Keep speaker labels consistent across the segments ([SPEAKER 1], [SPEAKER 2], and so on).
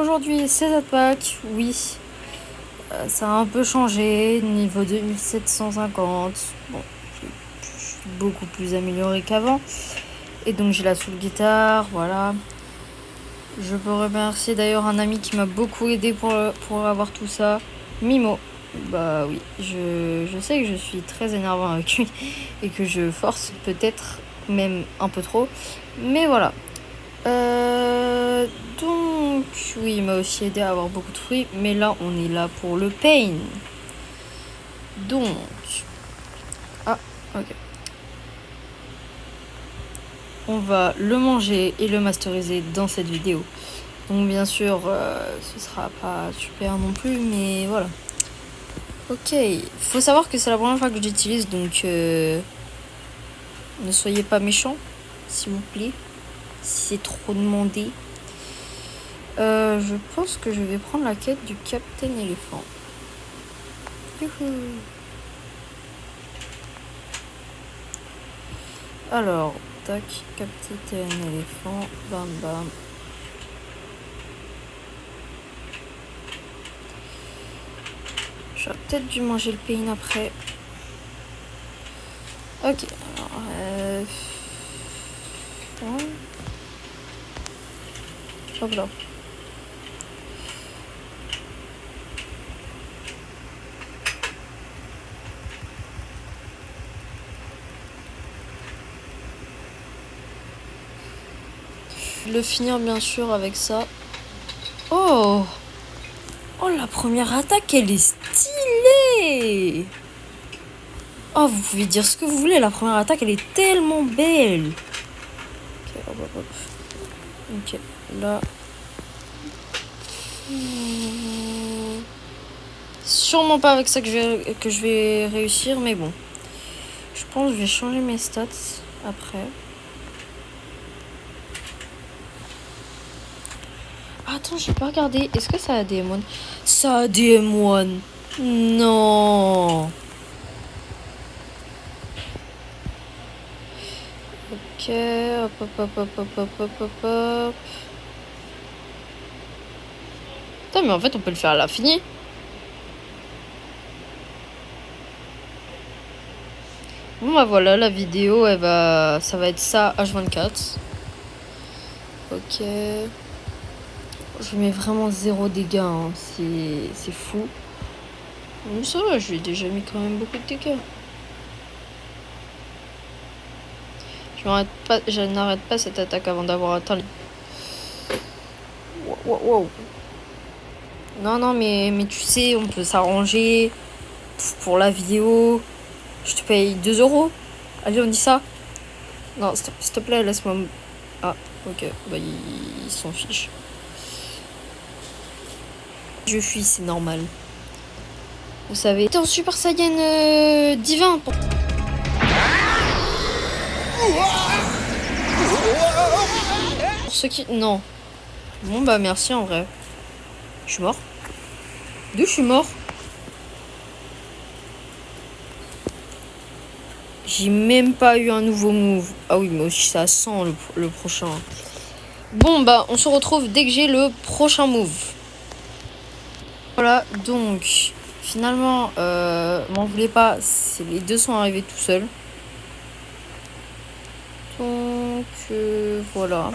[SPEAKER 1] aujourd'hui c'est Zadpack, oui, ça a un peu changé, niveau 2750, bon, je suis beaucoup plus amélioré qu'avant, et donc j'ai la soul guitare, voilà. Je peux remercier d'ailleurs un ami qui m'a beaucoup aidé pour avoir tout ça, Mimo. Bah oui, je sais que je suis très énervant avec lui et que je force peut-être même un peu trop, mais voilà. Donc, oui, il m'a aussi aidé à avoir beaucoup de fruits, mais là, on est là pour le pain. Donc, ah, ok. On va le manger et le masteriser dans cette vidéo. Donc, bien sûr, ce sera pas super non plus, mais voilà. Ok, faut savoir que c'est la première fois que j'utilise, donc ne soyez pas méchants, s'il vous plaît, si c'est trop demandé. Je pense que je vais prendre la quête du Captain Éléphant. Youhou. Alors, tac, Captain Éléphant, bam bam. J'aurais peut-être dû manger le pain après. Ok, alors ouais. Hop là. Le finir bien sûr avec ça. Oh! Oh, la première attaque, elle est stylée! Oh, vous pouvez dire ce que vous voulez, la première attaque, elle est tellement belle! Ok, hop, hop, hop. Ok, là. Sûrement pas avec ça que je vais réussir, mais bon. Je pense que je vais changer mes stats après. Attends, j'ai pas regardé. Est-ce que ça a des M1? Ça a des M1. Non. Ok, hop, hop, hop, hop, hop, hop, hop, hop, hop. Putain, mais en fait, on peut le faire à l'infini. Bon, bah voilà, la vidéo, ça va être ça, H24. Ok. Je mets vraiment 0 dégâts, hein. C'est fou. Mais ça va, je lui ai déjà mis quand même beaucoup de dégâts. Je n'arrête pas cette attaque avant d'avoir atteint les... Wow, wow. Non, mais tu sais, on peut s'arranger pour la vidéo. Je te paye 2 euros. Allez, on dit ça. Non, s'il te plaît, laisse-moi... Ah, ok. Bah, il s'en fiche. Je fuis, c'est normal. Vous savez, t'es en Super Saiyan divin. Pour ceux qui... Non. Bon, bah, merci, en vrai. Je suis mort. D'où je suis mort? J'ai même pas eu un nouveau move. Ah oui, mais aussi ça sent le prochain. Bon, bah, on se retrouve dès que j'ai le prochain move. Voilà, donc, finalement, m'en voulez pas, les deux sont arrivés tout seuls. Donc, voilà.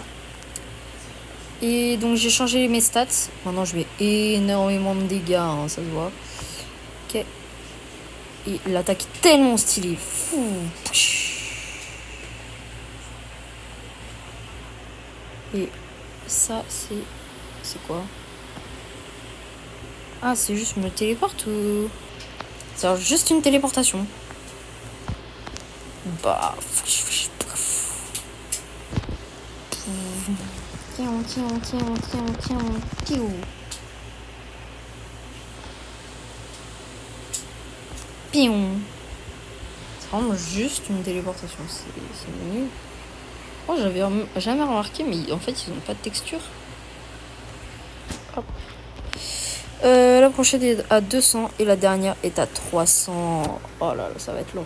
[SPEAKER 1] Et donc, j'ai changé mes stats. Maintenant, je mets énormément de dégâts, hein, ça se voit. Ok. Et l'attaque est tellement stylée. Fou. Et ça, c'est quoi? Ah, c'est juste me téléporte ou... C'est juste une téléportation. Bah... Tiens. Pion. C'est vraiment juste une téléportation. C'est nul. Oh, j'avais jamais remarqué, mais en fait, ils ont pas de texture. Hop. La prochaine est à 200 et la dernière est à 300. Oh là là, ça va être long.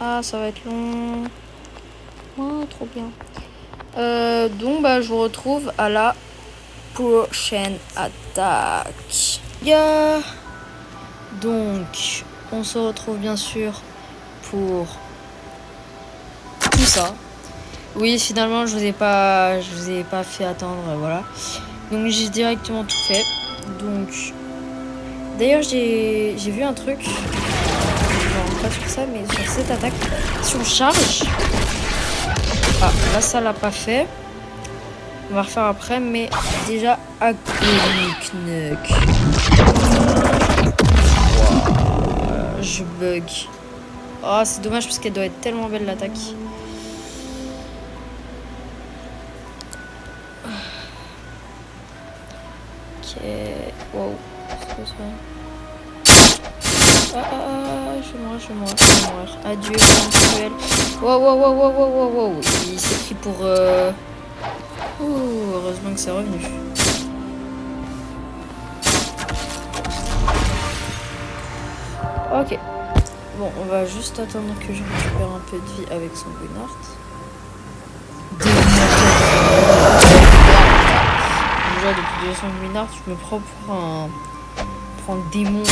[SPEAKER 1] Ah, ça va être long. Oh, trop bien. Donc, bah, je vous retrouve à la prochaine attaque. Yeah. Donc, on se retrouve bien sûr pour tout ça. Oui, finalement, je vous ai pas fait attendre, voilà. Donc, j'ai directement tout fait. Donc, d'ailleurs, j'ai vu un truc. Non, pas sur ça, mais sur cette attaque. Si on charge. Ah, là, ça l'a pas fait. On va refaire après, mais déjà, Agonic. Wow, je bug. Oh, c'est dommage parce qu'elle doit être tellement belle l'attaque. Ok. Wow. C'est quoi ça? Je vais mourir. Adieu, cruel. Wow. Il s'est pris pour. Ouh, heureusement que c'est revenu. Ok. Bon, on va juste attendre que je récupère un peu de vie avec son Gunart. Déjà, depuis 200 Gunart, je me prends pour un démon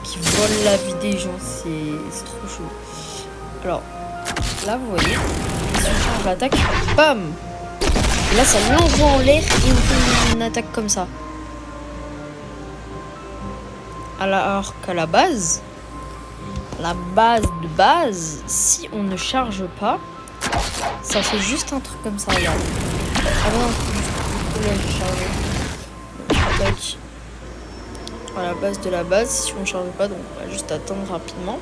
[SPEAKER 1] qui vole la vie des gens. C'est trop chaud. Alors, là, vous voyez, si on change l'attaque, bam! Et là, ça l'envoie en l'air et on fait une attaque comme ça. Alors qu'à la base de base, si on ne charge pas, ça fait juste un truc comme ça, regarde. Ah non, là j'ai chargé. Tac. À la base de la base, si on charge pas, donc on va juste attendre rapidement.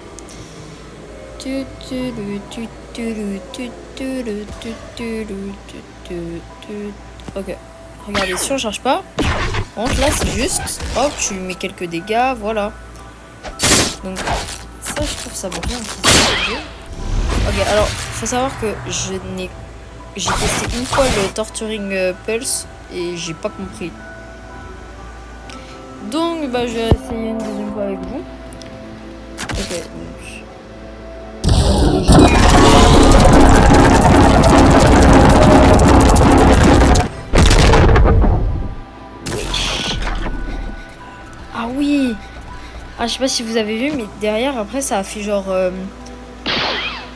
[SPEAKER 1] Ok, regardez, si on charge pas, donc là c'est juste, hop, tu lui mets quelques dégâts, voilà. Donc ça, je trouve ça bien. Ok, alors faut savoir que j'ai testé une fois le Torturing Pulse et j'ai pas compris. Donc bah je vais essayer une deuxième fois avec vous. Ok, donc. Ah oui. Ah, je sais pas si vous avez vu, mais derrière, après, ça a fait genre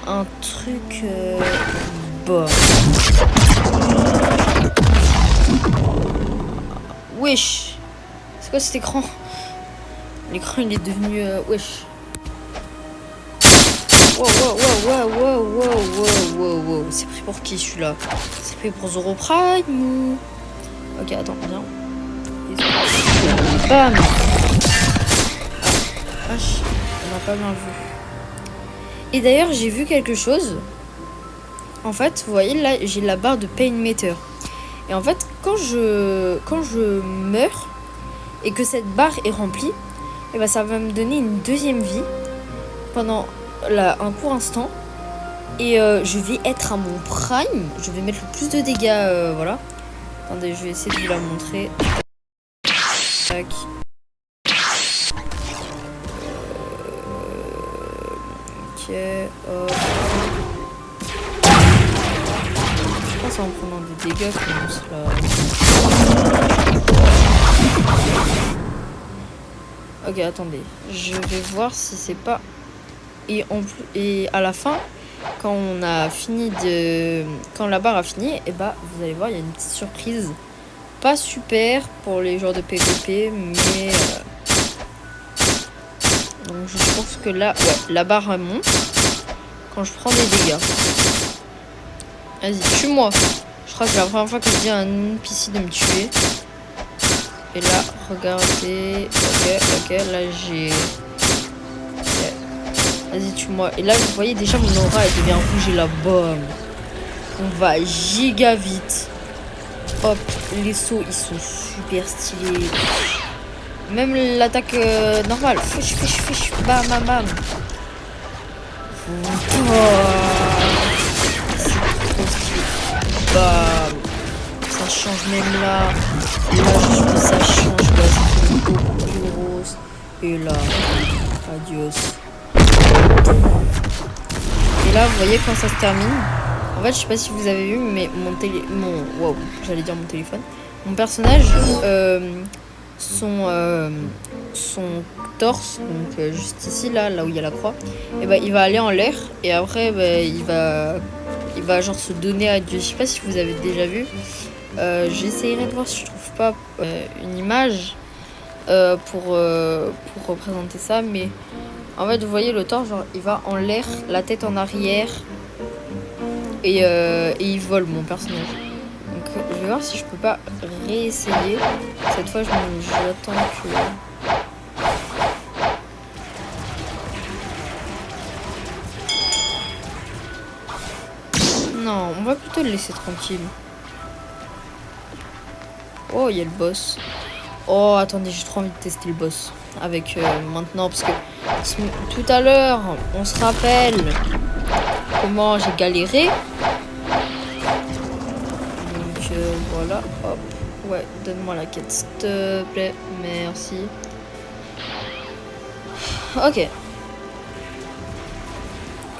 [SPEAKER 1] un truc. Bon. Wesh. C'est quoi cet écran? L'écran, il est devenu. Wesh. Wow. C'est pris pour qui celui-là? C'est pris pour Zoro Prime ou. Ok, attends, viens. Bam! Vache, on n'a pas bien vu. Et d'ailleurs, j'ai vu quelque chose. En fait, vous voyez, là, j'ai la barre de Pain Meter. Et en fait, quand je meurs et que cette barre est remplie, et ben, ça va me donner une deuxième vie pendant un court instant. Et je vais être à mon prime. Je vais mettre le plus de dégâts, voilà. Attendez, je vais essayer de vous la montrer. Tac. Ok, hop. Je pense en prenant des dégâts qu'on se la... Ok, attendez. Je vais voir si c'est pas... Et à la fin, quand la barre a fini, et bah vous allez voir, il y a une petite surprise. Pas super pour les joueurs de PvP, mais... Donc je pense que là, ouais, la barre monte quand je prends des dégâts. Vas-y, tue-moi. Je crois que c'est la première fois que je dis à un NPC de me tuer. Et là, regardez. Ok, là j'ai... Okay. Vas-y, tue-moi. Et là, vous voyez déjà mon aura, elle devient rouge et la bombe. On va giga vite. Hop, les sauts, ils sont super stylés. Même l'attaque normale. Fiche, bam. Oh, c'est trop stylé. Bam. Ça change même là. Là, ça change. Là, ça fait beaucoup plus rose. Et là, adios. Et là, vous voyez quand ça se termine. En fait, je sais pas si vous avez vu, mais mon téléphone. mon personnage, son torse, donc juste ici, là où il y a la croix, et il va aller en l'air et après il va genre se donner à Dieu. Je sais pas si vous avez déjà vu. J'essayerai de voir si je trouve pas une image pour représenter ça, mais en fait vous voyez le torse, genre il va en l'air, la tête en arrière et il vole mon personnage. Donc je vais voir si je peux pas réessayer. Cette fois j'attends que... Non, on va plutôt le laisser tranquille. Oh, il y a le boss. Oh, attendez, j'ai trop envie de tester le boss. Avec maintenant, parce que tout à l'heure, on se rappelle comment j'ai galéré. Donc voilà, hop. Ouais, donne-moi la quête, s'il te plaît. Merci. Ok.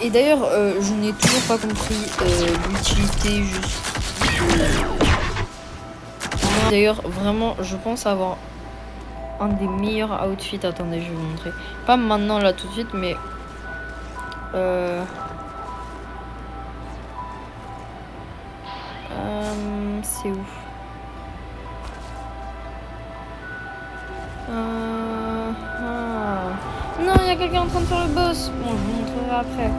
[SPEAKER 1] Et d'ailleurs, je n'ai toujours pas compris l'utilité juste... D'ailleurs, vraiment, je pense avoir un des meilleurs outfits. Attendez, je vais vous montrer. Pas maintenant, là, tout de suite, mais... c'est où? Non, il y a quelqu'un en train de faire le boss. Bon, je vous montrerai après.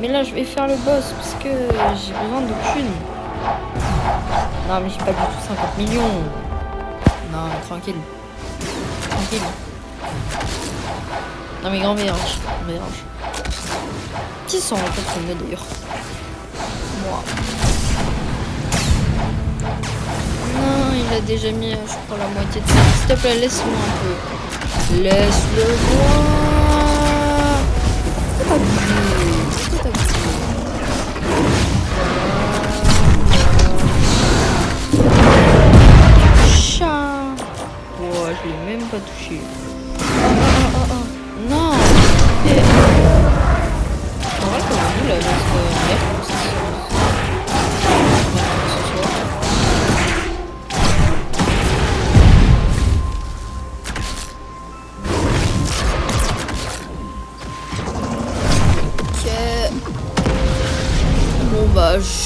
[SPEAKER 1] Mais là, je vais faire le boss parce que j'ai besoin de thunes. Non, mais j'ai pas du tout 50 millions. Non, tranquille. Tranquille. Non, mais grand mélange. Qui sont en fait le d'ailleurs? Moi. Non, il a déjà mis, je crois, la moitié de ça. S'il te plaît, laisse-moi un peu. Laisse-le voir. Pourquoi t'as bougé? Chat. Oh, je l'ai même pas touché. Oh. Non. On va comme nous là, notre merde.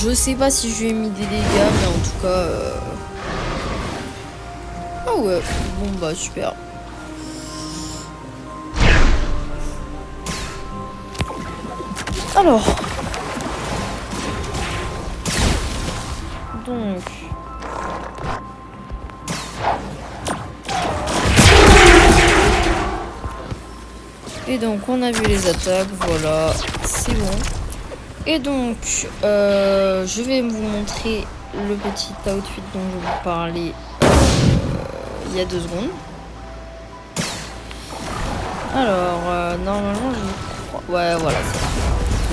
[SPEAKER 1] Je sais pas si je lui ai mis des dégâts, mais en tout cas... Ah ouais, bon bah super. Alors... Donc... Et donc on a vu les attaques, voilà, c'est bon. Et donc, je vais vous montrer le petit outfit dont je vous parlais il y a 2 secondes. Alors, normalement, je crois... Ouais, voilà.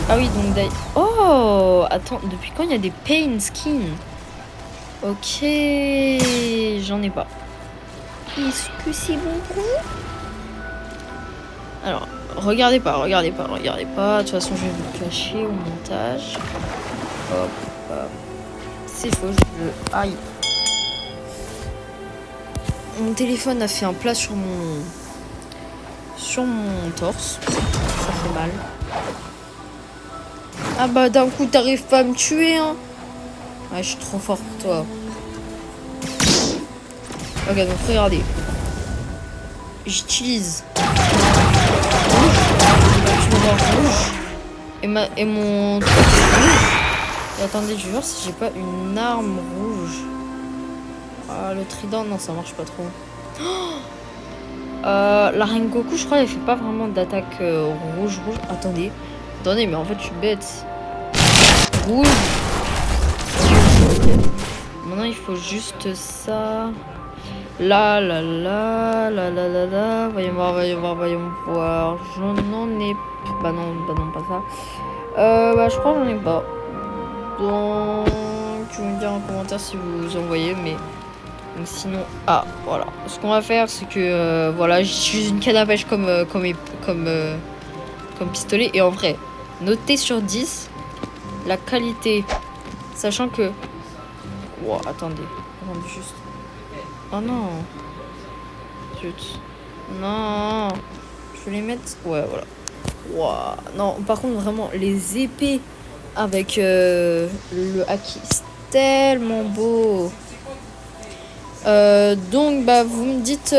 [SPEAKER 1] Ah oui, donc... Oh, attends, depuis quand il y a des paint skins? Ok, j'en ai pas. Est-ce que c'est bon pour vous? Alors... Regardez pas. De toute façon, je vais vous le cacher au montage. Hop. C'est faux, Aïe. Mon téléphone a fait un plat sur mon torse. Ça fait mal. Ah bah d'un coup, t'arrives pas à me tuer, hein. Ouais, je suis trop fort pour toi. Ok, donc regardez. J'utilise... rouge et mon truc rouge. Et attendez, je vais voir si j'ai pas une arme rouge. Ah, le trident, non, ça marche pas trop. La Rengoku, je crois, elle fait pas vraiment d'attaque rouge. Attendez, mais en fait, je suis bête. Rouge. Maintenant, il faut juste ça. Là. Voyons voir. J'en ai... Bah non, pas ça. Je crois que j'en ai pas. Donc, vous me dire en commentaire si vous en voyez, mais... Donc, sinon... Ah, voilà. Ce qu'on va faire, c'est que... voilà, j'utilise une canne à pêche comme pistolet. Et en vrai, notez sur 10 la qualité. Sachant que... Wow, attendez juste... Oh non. Zut. Non. Je vais les mettre... Ouais, voilà. Wow. Non, par contre, vraiment, les épées avec le haki, c'est tellement beau. Donc, bah, vous me dites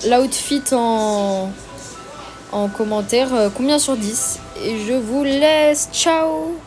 [SPEAKER 1] l'outfit en commentaire, combien sur 10. Et je vous laisse. Ciao.